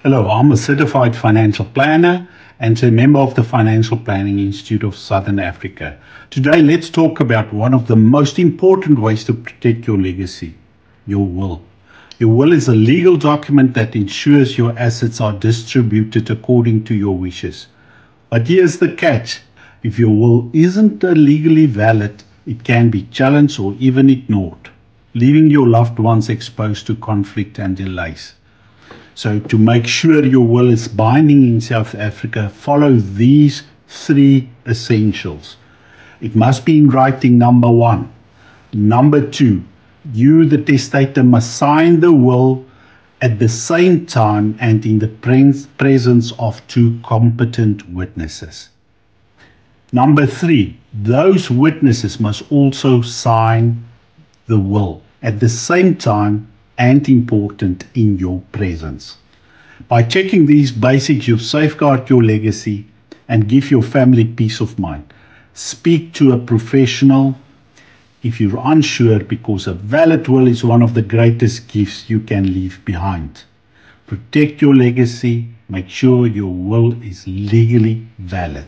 Hello, I'm a certified financial planner and a member of the Financial Planning Institute of Southern Africa. Today, let's talk about one of the most important ways to protect your legacy, your will. Your will is a legal document that ensures your assets are distributed according to your wishes. But here's the catch. If your will isn't legally valid, it can be challenged or even ignored, leaving your loved ones exposed to conflict and delays. So to make sure your will is binding in South Africa, follow these 3 essentials. It must be in writing, number 1. Number 2, you, the testator, must sign the will at the same time and in the presence of 2 competent witnesses. Number 3, those witnesses must also sign the will at the same time and important in your presence. By checking these basics, you safeguard your legacy and give your family peace of mind. Speak to a professional if you're unsure, because a valid will is one of the greatest gifts you can leave behind. Protect your legacy. Make sure your will is legally valid.